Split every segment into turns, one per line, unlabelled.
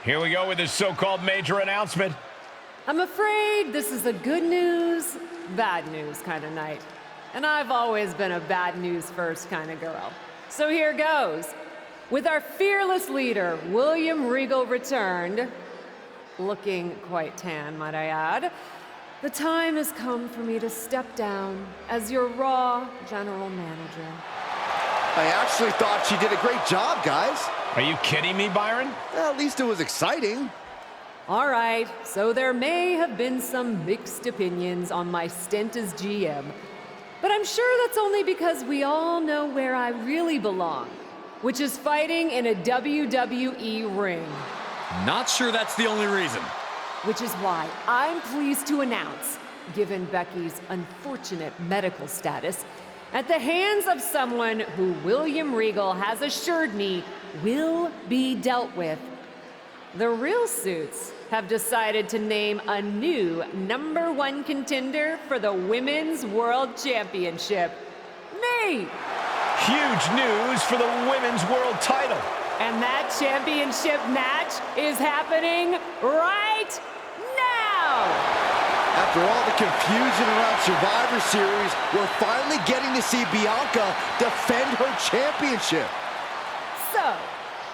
Here we go with this so-called major announcement.
I'm afraid this is a good news, bad news kind of night. And I've always been a bad news first kind of girl. So here goes. With our fearless leader, William Regal, returned, looking quite tan, might I add, the time has come for me to step down as your Raw General Manager.
I actually thought she did a great job, guys.
Are you kidding me, Byron?
At least it was exciting.
All right, so there may have been some mixed opinions on my stint as GM, but I'm sure that's only because we all know where I really belong, which is fighting in a WWE ring.
Not sure that's the only reason.
Which is why I'm pleased to announce, given Becky's unfortunate medical status, at the hands of someone who William Regal has assured me will be dealt with, the Real Suits have decided to name a new #1 contender for the Women's World Championship. Me!
Huge news for the Women's World title.
And that championship match is happening right now!
After all the confusion around Survivor Series, we're finally getting to see Bianca defend her championship.
So,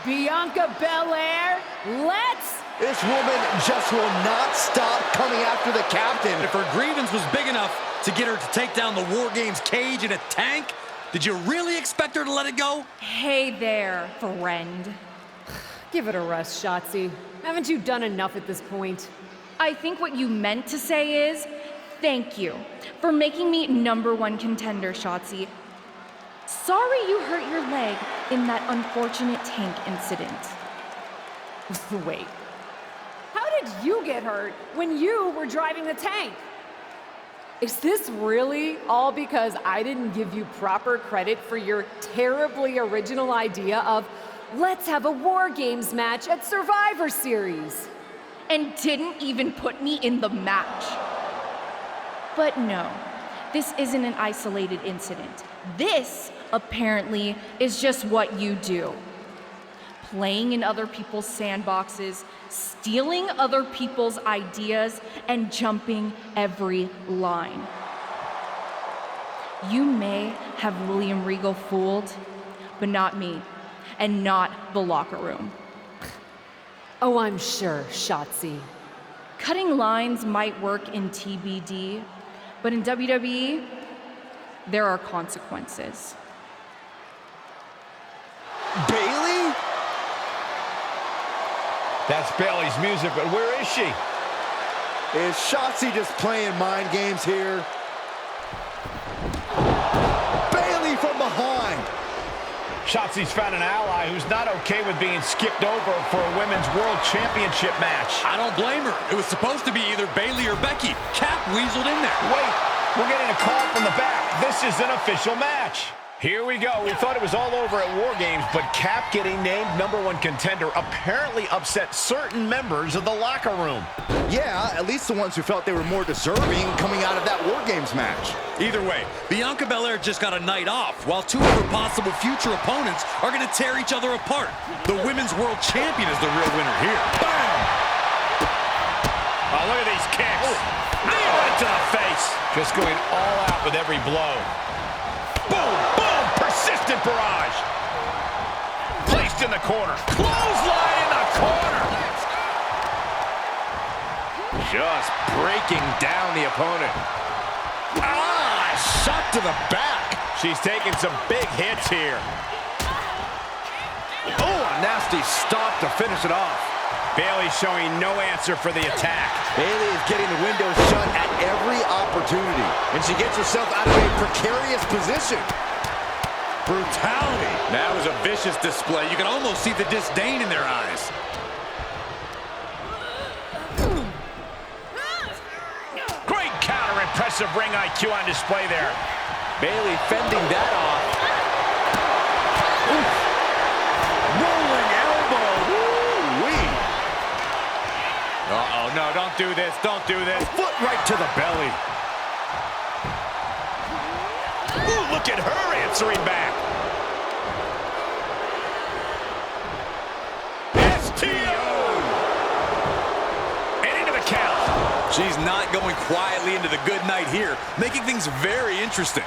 Bianca Belair, let's...
This woman just will not stop coming after the captain.
If her grievance was big enough to get her to take down the War Games cage in a tank, did you really expect her to let it go?
Hey there, friend.
Give it a rest, Shotzi. Haven't you done enough at this point?
I think what you meant to say is, thank you for making me #1 contender, Shotzi. Sorry you hurt your leg in that unfortunate tank incident.
Wait. How did you get hurt when you were driving the tank? Is this really all because I didn't give you proper credit for your terribly original idea of let's have a War Games match at Survivor Series?
And didn't even put me in the match. But no, this isn't an isolated incident. This, apparently, is just what you do. Playing in other people's sandboxes, stealing other people's ideas, and jumping every line. You may have William Regal fooled, but not me, and not the locker room.
Oh, I'm sure, Shotzi.
Cutting lines might work in TBD, but in WWE, there are consequences.
Bayley?
That's Bayley's music, but where is she?
Is Shotzi just playing mind games here? Bayley from behind.
Shotzi's found an ally who's not okay with being skipped over for a Women's World Championship match.
I don't blame her. It was supposed to be either Bayley or Becky. Cap weaseled in there.
Wait, we're getting a call from the back. This is an official match. Here we go. We thought it was all over at War Games, but Cap getting named #1 contender apparently upset certain members of the locker room.
Yeah, at least the ones who felt they were more deserving coming out of that War Games match.
Either way, Bianca Belair just got a night off, while two of her possible future opponents are going to tear each other apart. The Women's World Champion is the real winner here. Bam!
Oh, look at these kicks. Knee right to the face. Just going all out with every blow. Boom, boom, persistent barrage. Placed in the corner. Clothesline in the corner. Just breaking down the opponent. Ah, shot to the back. She's taking some big hits here. Oh, a nasty stop to finish it off. Bayley showing no answer for the attack.
Bayley is getting the windows shut at every opportunity, and she gets herself out of a precarious position.
Brutality. That was a vicious display. You can almost see the disdain in their eyes.
Great counter, impressive ring IQ on display there.
Bayley fending that off. Oof. Rolling elbow. Woo-wee.
Uh-oh, no, don't do this, don't do this.
Foot right to the belly.
Ooh, look at her answering back. STO!
She's not going quietly into the good night here, making things very interesting.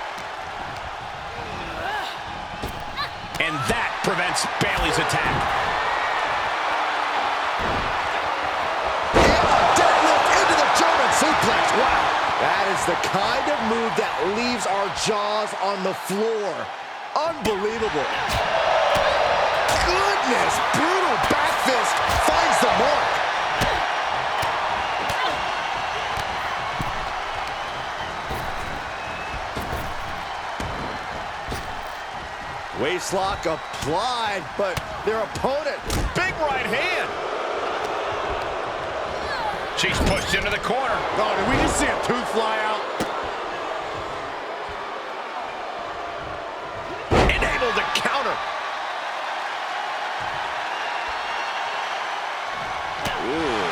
And that prevents Bayley's attack.
And a deadlift into the German suplex. Wow. That is the kind of move that leaves our jaws on the floor. Unbelievable. Goodness, brutal back fist finds the mark. Waistlock applied, but their opponent,
Big right hand. She's pushed into the corner.
oh, did we just see a tooth fly out?
And able to counter.
Ooh,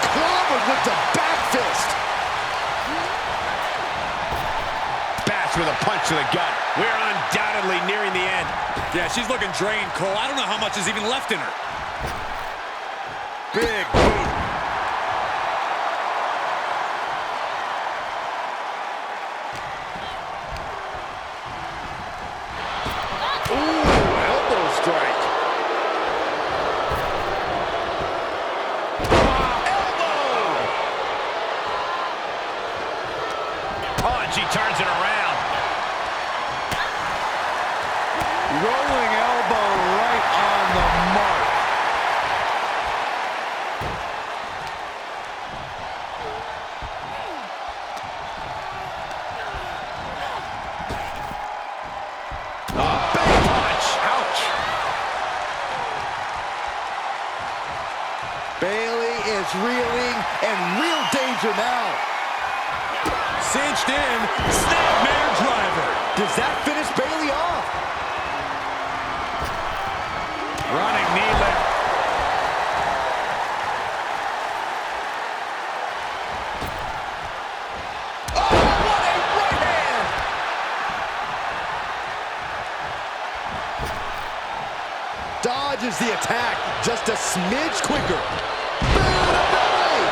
clobbered with the back fist.
Bashed with a punch to the gut. We're undoubtedly nearing the end.
Yeah, she's looking drained, Cole. I don't know how much is even left in her.
Big boot.
Ooh, elbow strike.
Oh, and she turns it around.
Rolling elbow right on the mark.
Big punch. Ouch.
Bayley is reeling and real danger now.
Cinched in, snapmare driver.
Does that finish Bayley off?
Running knee lift. Oh, what a right hand.
Dodges the attack just a smidge quicker. Boom to Bayley.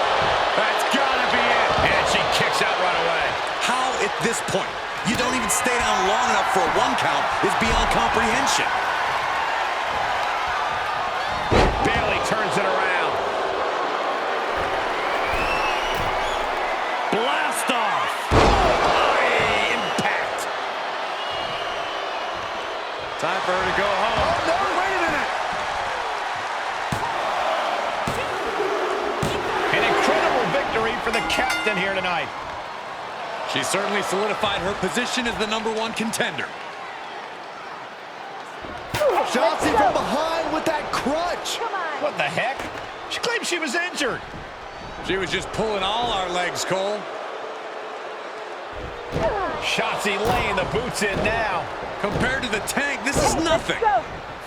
That's gotta be it. And she kicks out right away.
How, at this point, you don't even stay down long enough for a 1 count is beyond comprehension.
Bayley turns it around. Blast off. High impact.
Time for her to go home.
Oh, no, wait a minute.
An incredible victory for the captain here tonight.
She certainly solidified her position as the #1 contender.
Shotzi from behind with that crutch.
What the heck? She claims she was injured.
She was just pulling all our legs, Cole.
Shotzi laying the boots in now.
Compared to the Tank, this is nothing.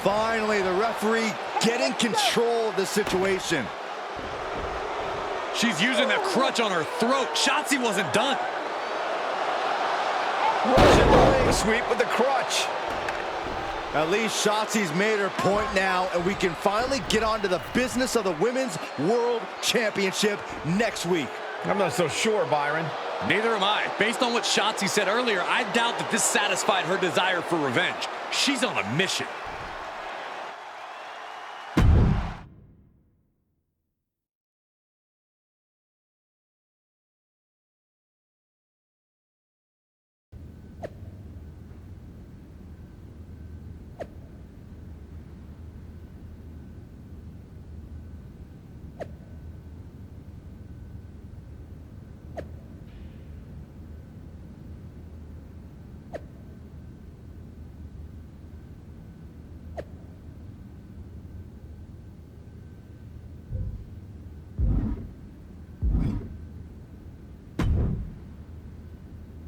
Finally, the referee getting control of the situation.
She's using that crutch on her throat. Shotzi wasn't done.
Russian leg sweep with the crutch.
At least Shotzi's made her point now, and we can finally get on to the business of the Women's World Championship next week.
I'm not so sure, Byron.
Neither am I. Based on what Shotzi said earlier, I doubt that this satisfied her desire for revenge. She's on a mission.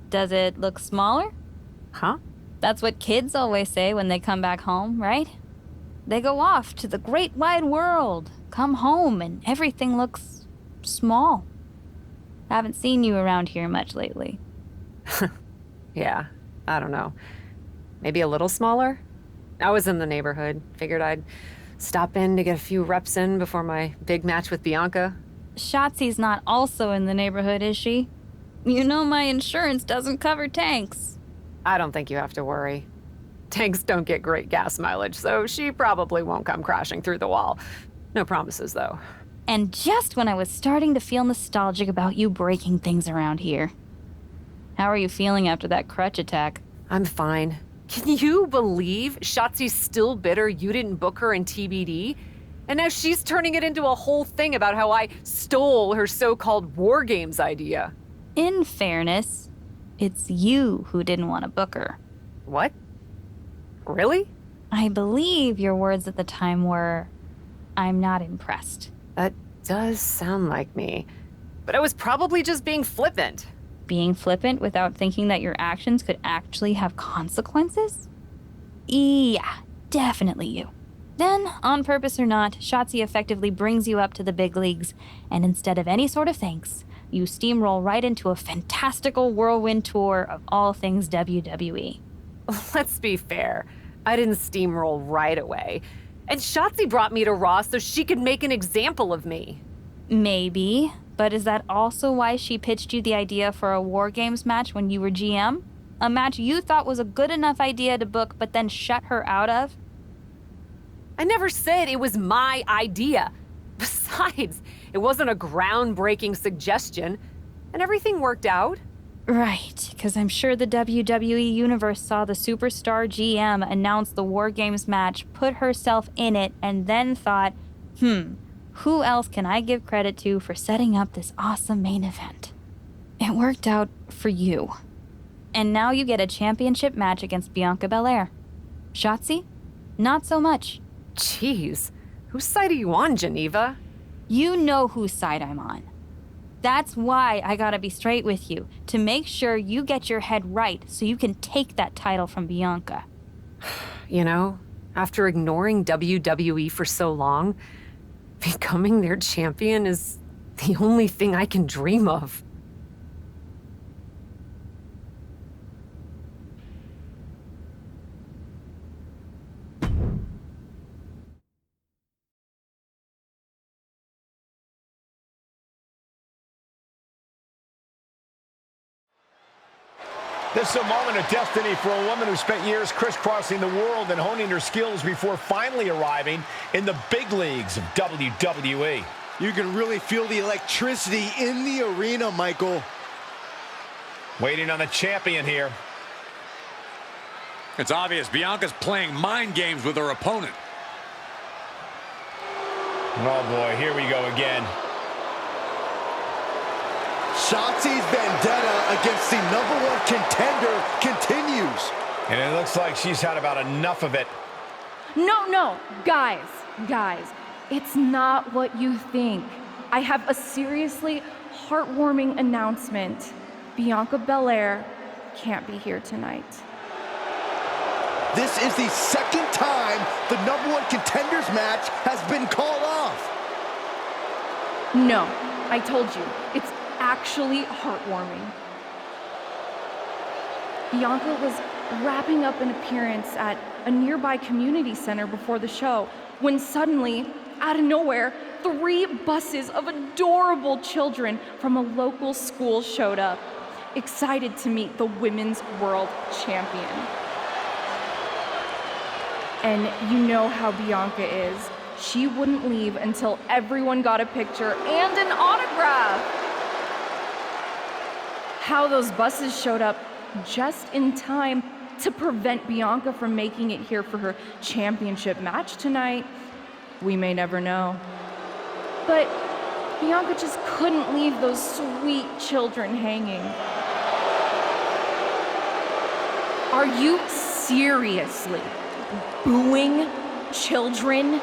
Does it look smaller?
Huh?
That's what kids always say when they come back home, right? They go off to the great wide world, come home, and everything looks small. Haven't seen you around here much lately.
Yeah, I don't know. Maybe a little smaller? I was in the neighborhood. Figured I'd stop in to get a few reps in before my big match with Bianca.
Shotzi's not also in the neighborhood, is she? You know my insurance doesn't cover tanks.
I don't think you have to worry. Tanks don't get great gas mileage, so she probably won't come crashing through the wall. No promises, though.
And just when I was starting to feel nostalgic about you breaking things around here. How are you feeling after that crutch attack?
I'm fine. Can you believe Shotzi's still bitter you didn't book her in TBD? And now she's turning it into a whole thing about how I stole her so-called War Games idea.
In fairness, it's you who didn't want to book her.
What? Really?
I believe your words at the time were, "I'm not impressed."
That does sound like me. But I was probably just being flippant.
Being flippant without thinking that your actions could actually have consequences? Yeah, definitely you. Then, on purpose or not, Shotzi effectively brings you up to the big leagues, and instead of any sort of thanks, you steamroll right into a fantastical whirlwind tour of all things WWE.
Let's be fair. I didn't steamroll right away. And Shotzi brought me to Raw so she could make an example of me.
Maybe, but is that also why she pitched you the idea for a War Games match when you were GM? A match you thought was a good enough idea to book but then shut her out of?
I never said it was my idea. Besides, it wasn't a groundbreaking suggestion, and everything worked out.
Right, because I'm sure the WWE Universe saw the superstar GM announce the War Games match, put herself in it, and then thought, who else can I give credit to for setting up this awesome main event? It worked out for you. And now you get a championship match against Bianca Belair. Shotzi? Not so much.
Jeez, whose side are you on, Geneva?
You know whose side I'm on. That's why I gotta be straight with you, to make sure you get your head right so you can take that title from Bianca.
You know, after ignoring WWE for so long, becoming their champion is the only thing I can dream of.
This is a moment of destiny for a woman who spent years crisscrossing the world and honing her skills before finally arriving in the big leagues of WWE.
You can really feel the electricity in the arena, Michael.
Waiting on the champion here.
It's obvious Bianca's playing mind games with her opponent.
Oh boy, here we go again.
Shotzi's vendetta against the #1 contender continues.
And it looks like she's had about enough of it.
No, guys, it's not what you think. I have a seriously heartwarming announcement. Bianca Belair can't be here tonight.
This is the second time the #1 contenders match has been called off.
No, I told you, it's actually heartwarming. Bianca was wrapping up an appearance at a nearby community center before the show when suddenly, out of nowhere, 3 buses of adorable children from a local school showed up, excited to meet the Women's World Champion. And you know how Bianca is. She wouldn't leave until everyone got a picture and an autograph. How those buses showed up just in time to prevent Bianca from making it here for her championship match tonight, we may never know. But Bianca just couldn't leave those sweet children hanging. Are you seriously booing children?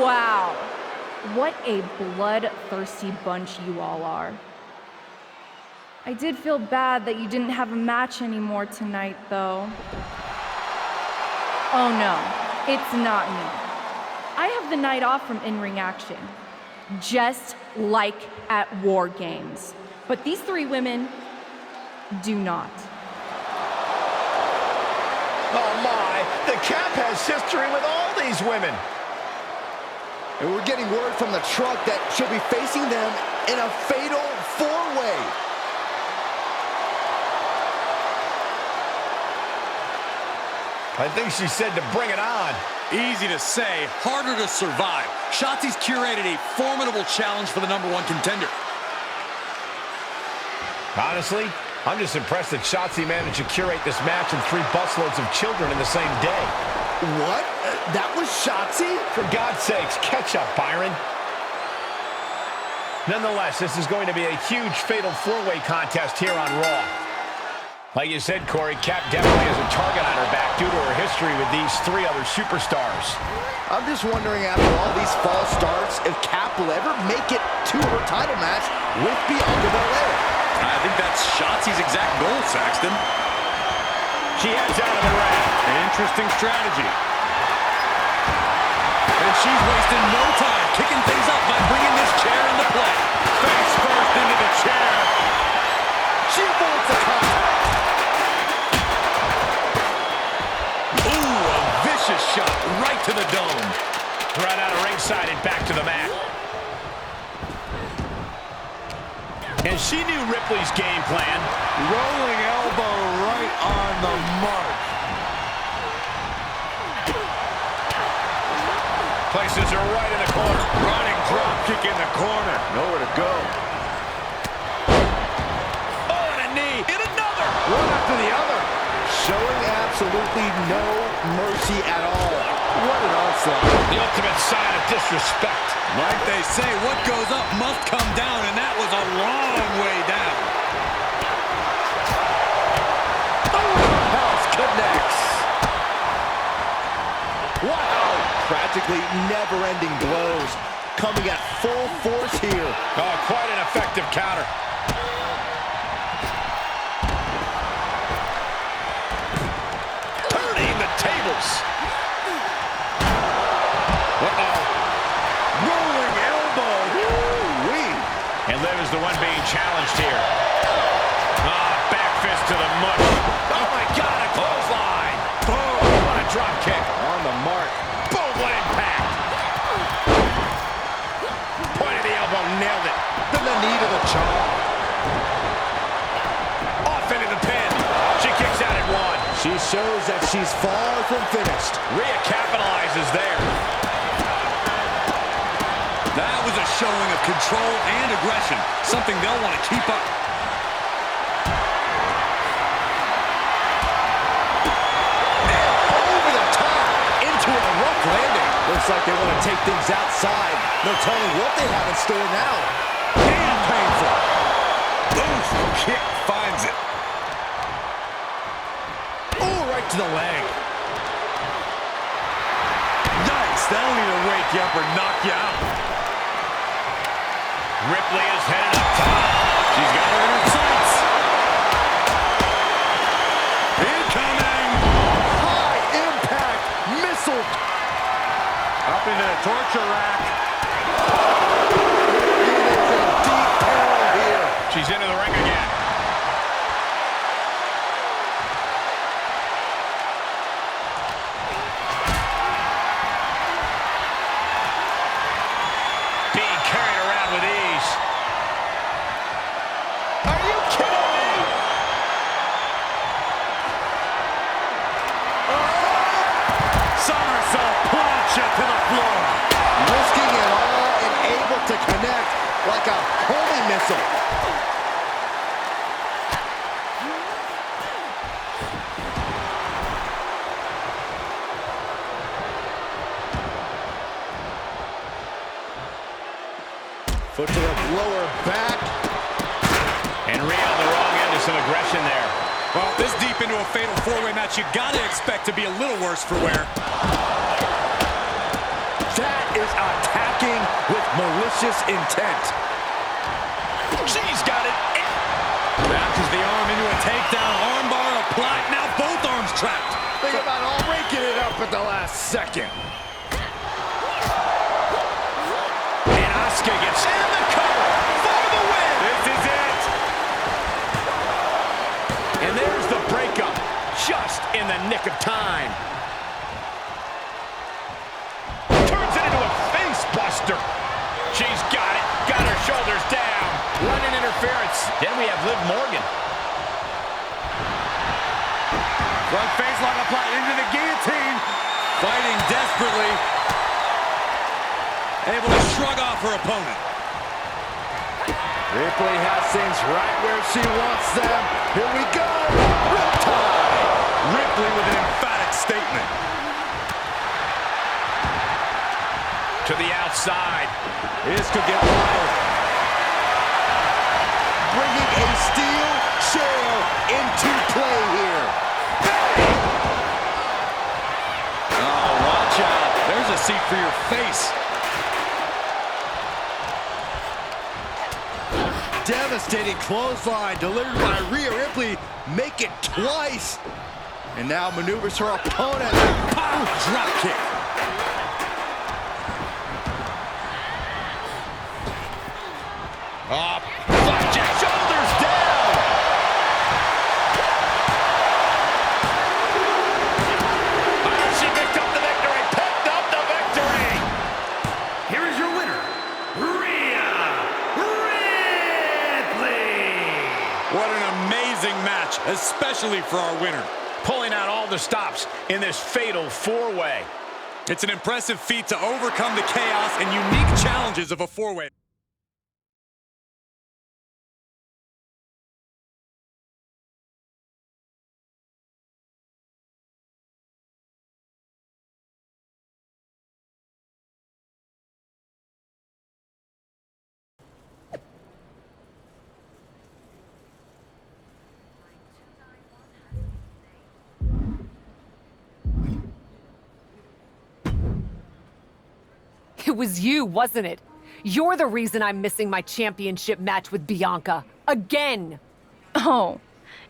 Wow, what a bloodthirsty bunch you all are. I did feel bad that you didn't have a match anymore tonight, though. Oh no, it's not me. I have the night off from in-ring action, just like at War Games. But these 3 women do not.
Oh my, the Cap has history with all these women.
And we're getting word from the truck that she'll be facing them in a fatal four-way.
I think she said to bring it on.
Easy to say, harder to survive. Shotzi's curated a formidable challenge for the #1 contender.
Honestly, I'm just impressed that Shotzi managed to curate this match and 3 busloads of children in the same day.
What? That was Shotzi?
For God's sakes, catch up, Byron. Nonetheless, this is going to be a huge fatal four-way contest here on Raw. Like you said, Corey, Cap definitely has a target on her back due to her history with these 3 other superstars.
I'm just wondering, after all these false starts, if Cap will ever make it to her title match with Bianca Belair.
I think that's Shotzi's exact goal, Saxton.
She heads out of the ring.
Interesting strategy. And she's wasting no time kicking things up by bringing this chair into play.
Face first into the chair.
She avoids the contact.
Ooh, a vicious shot right to the dome.
Run out of ringside and back to the mat. And she knew Ripley's game plan.
Rolling elbow right on the mark.
Places her right in the corner.
Running drop kick in the corner.
Nowhere to go.
Oh, and a knee. And another.
One after the other. Showing absolutely no mercy at all. What an onslaught.
The ultimate sign of disrespect.
Like they say, what goes up must come down, and that was a long way down.
House connects. Wow. Practically never-ending blows. Coming at full force here.
Oh, quite an effective counter. Turning the tables. Uh-oh.
Rolling elbow. Woo-wee.
And Liv is the one being challenged here. Ah, back fist to the mush. Oh, my God, a clothesline. Boom, what a drop kick.
On the mark.
Boom, what impact. Point of the elbow, nailed it.
Then the knee to the jaw.
Off into the pin. She kicks out at 1.
She shows that she's far from finished.
Rhea capitalizes there.
That was a showing of control and aggression, something they'll want to keep up.
Over the top, into a rough landing. Looks like they want to take things outside. No telling what they have in store now. And painful.
Oof, kick finds it.
Oh, right to the leg.
Yikes, that'll either wake you up or knock you out.
Ripley is headed up top.
She's got her in her sights. Incoming.
High impact missile.
Up into the torture rack.
It is a deep peril here.
She's into the ring again. Being carried around with ease. Are you kidding me?
Somersault plancha to the floor.
Risking it all and able to connect like a homing missile. Foot to the lower back.
And Rhea on the wrong end of some aggression there.
Well, this deep into a fatal four-way match, you gotta expect to be a little worse for wear.
That is attacking with malicious intent.
She's got it.
Bounces the arm into a takedown, armbar applied, now both arms trapped.
Think about all breaking it up at the last second.
And Asuka gets in the cover for the win. This is it. And there's the breakup, just in the nick of time. Turns it into a face buster. monster. She's got it. Got her shoulders down. Running interference. Then we have Liv Morgan.
Front face lock applied into the guillotine. Fighting desperately. Able to shrug off her opponent.
Ripley has things right where she wants them. Here we go. Riptide.
Ripley with an emphatic statement.
To the outside.
This could get wild. Bringing a steel chair into play here.
Oh, watch out. There's a seat for your face.
Devastating clothesline delivered by Rhea Ripley. Make it twice. And now maneuvers her opponent.
Drop kick.
Flapjack shoulders down. She picked up the victory. Picked up the victory.
Here is your winner, Rhea Ripley.
What an amazing match, especially for our winner.
Pulling out all the stops in this fatal four-way.
It's an impressive feat to overcome the chaos and unique challenges of a four-way.
It was you, wasn't it? You're the reason I'm missing my championship match with Bianca. Again!
Oh,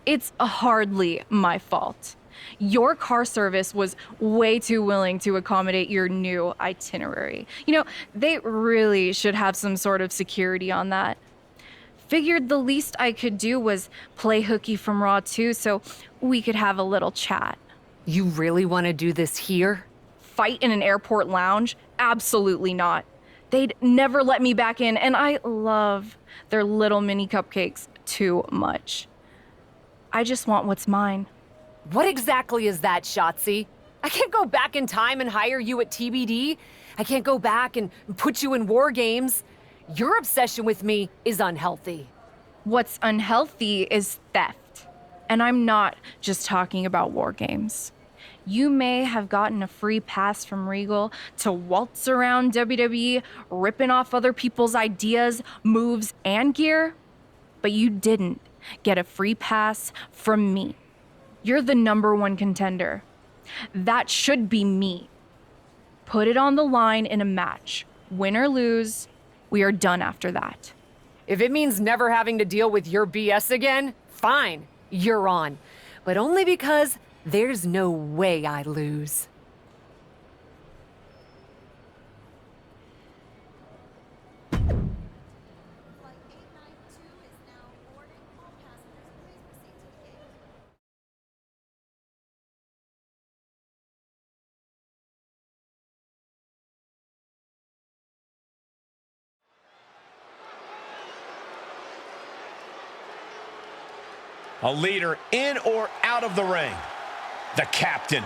it's hardly my fault. Your car service was way too willing to accommodate your new itinerary. You know, they really should have some sort of security on that. Figured the least I could do was play hooky from Raw 2 so we could have a little chat.
You really want to do this here?
Fight in an airport lounge? Absolutely not. They'd never let me back in, and I love their little mini cupcakes too much. I just want what's mine.
What exactly is that, Shotzi? I can't go back in time and hire you at TBD. I can't go back and put you in War Games. Your obsession with me is unhealthy.
What's unhealthy is theft. And I'm not just talking about War Games. You may have gotten a free pass from Regal to waltz around WWE, ripping off other people's ideas, moves, and gear, but you didn't get a free pass from me. You're the #1 contender. That should be me. Put it on the line in a match. Win or lose, we are done after that.
If it means never having to deal with your BS again, fine, you're on. But only because there's no way I lose.
A leader in or out of the ring. The captain.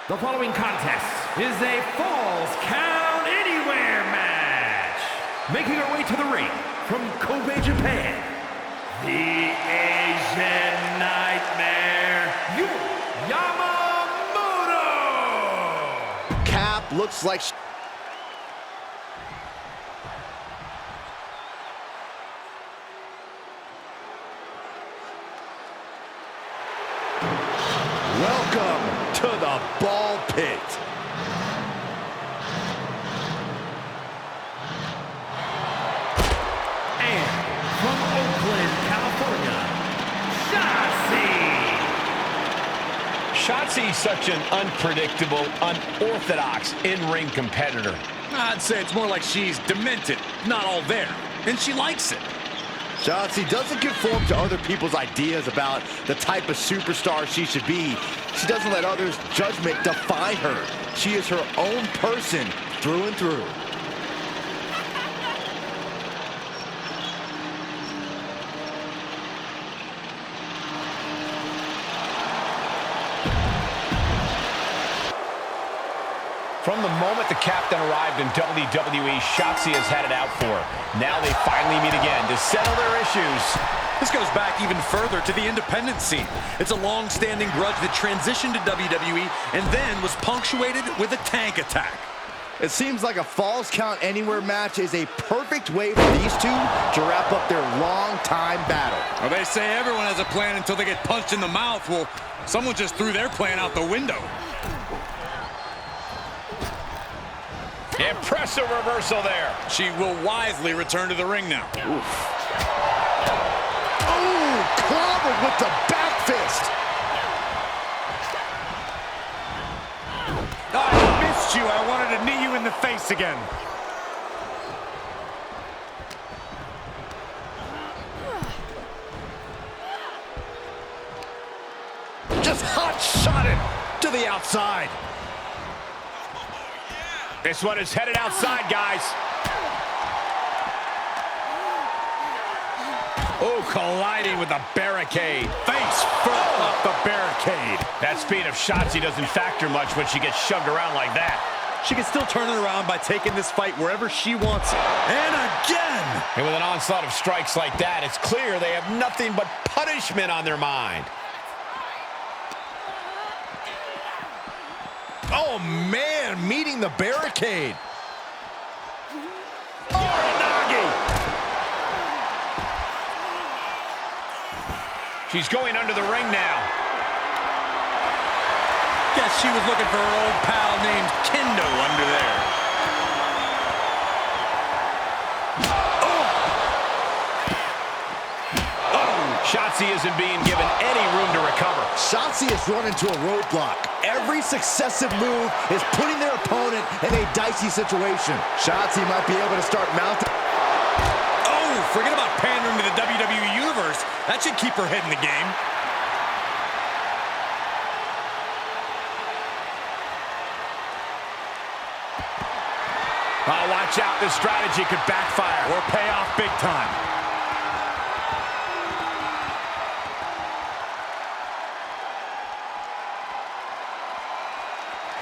The following contest is a Falls Count Anywhere match. Making her way to the ring from Kobe, Japan, the Asian Nightmare, Yamamoto.
Cap looks like... Welcome to the ball pit.
And from Oakland, California, Shotzi.
Shotzi's such an unpredictable, unorthodox in-ring competitor.
I'd say it's more like she's demented, not all there, and she likes it.
Shotzi doesn't conform to other people's ideas about the type of superstar she should be. She doesn't let others' judgment define her. She is her own person through and through.
From the moment the captain arrived in WWE, Shotzi has had it out for her. Now they finally meet again to settle their issues.
This goes back even further to the independent scene. It's a long-standing grudge that transitioned to WWE and then was punctuated with a tank attack.
It seems like a Falls Count Anywhere match is a perfect way for these two to wrap up their long-time battle.
Well, they say everyone has a plan until they get punched in the mouth. Well, someone just threw their plan out the window.
Impressive reversal there.
She will wisely return to the ring now.
Ooh, clobbered with the back fist.
I missed you. I wanted to knee you in the face again.
Just hot-shotted to the outside.
This one is headed outside, guys. Oh, colliding with the barricade.
Face first off the barricade.
That speed of Shotzi doesn't factor much when she gets shoved around like that.
She can still turn it around by taking this fight wherever she wants it. And again!
And with an onslaught of strikes like that, it's clear they have nothing but punishment on their mind.
Oh, man, meeting the barricade.
She's going under the ring now.
Guess she was looking for her old pal named Kendo under there.
Shotzi isn't being given any room to recover.
Shotzi has run into a roadblock. Every successive move is putting their opponent in a dicey situation. Shotzi might be able to start mounting.
Oh, forget about pandering to the WWE Universe. That should keep her head in the game.
Oh, watch out. This strategy could backfire or pay off big time.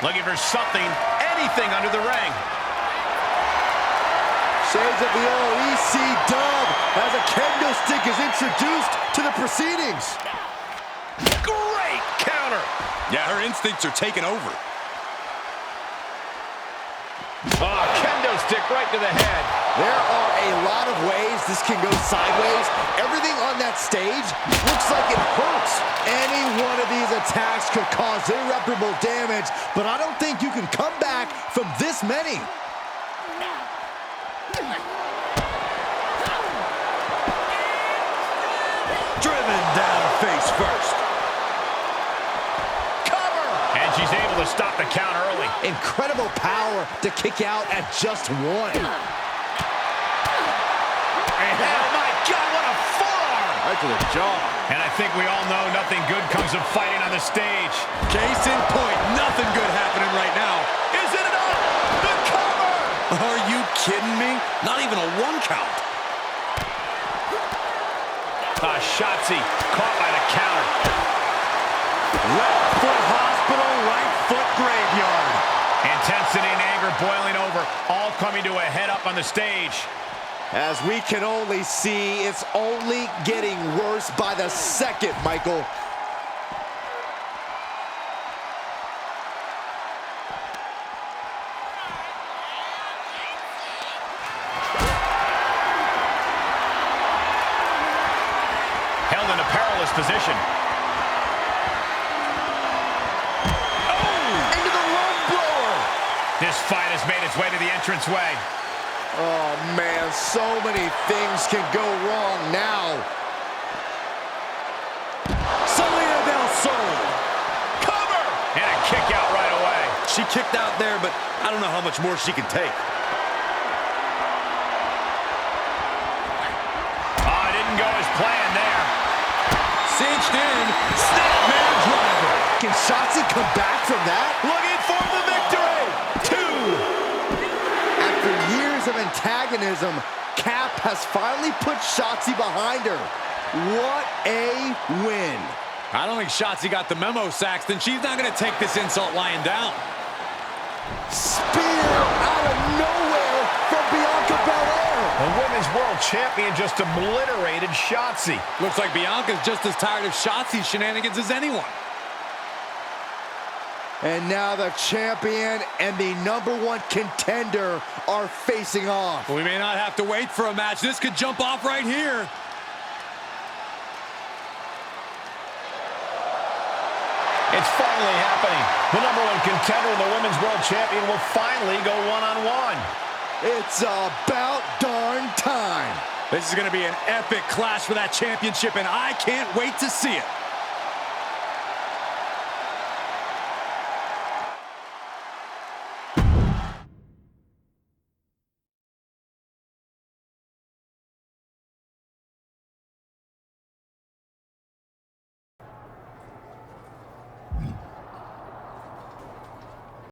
Looking for something, anything under the ring.
Shades of the OEC dub as a kendo stick is introduced to the proceedings.
Great counter.
Yeah, her instincts are taking over.
Oh, kendo stick right to the head.
There are a lot of ways this can go sideways. Everything on that stage looks like it hurts. Any one of these attacks could cause irreparable damage, but I don't think you can come back from this many.
Driven down face first.
Cover!
And she's able to stop the count early.
Incredible power to kick out at just one.
Oh, my God, what a forearm.
Right to the jaw.
And I think we all know nothing good comes of fighting on the stage.
Case in point, nothing good happening right now.
Is it enough? The cover!
Are you kidding me? Not even a one count.
Shotzi caught by the counter.
Left foot hospital, right foot graveyard.
Intensity and anger boiling over, all coming to a head up on the stage.
As we can only see, it's only getting worse by the second, Michael.
Held in a perilous position.
Oh! Into the rope blower!
This fight has made its way to the entranceway.
Oh, man, so many things can go wrong now.
Salida del Sol. Cover!
She kicked out there, but I don't know how much more she can take.
Oh, it didn't go as planned there.
Cinched in. Snapmare driver.
Can Shotzi come back from that?
Looking for the victory. 2.
After years of antagonism, Cap has finally put Shotzi behind her. What a win.
I don't think Shotzi got the memo, Saxton. She's not going to take this insult lying down.
Spear out of nowhere from Bianca Belair.
The Women's World Champion just obliterated Shotzi.
Looks like Bianca's just as tired of Shotzi's shenanigans as anyone.
And now the champion and the #1 contender are facing off.
We may not have to wait for a match. This could jump off right here.
It's finally happening. The #1 contender and the Women's World Champion will finally go one-on-one.
It's about darn time.
This is going to be an epic clash for that championship, and I can't wait to see it.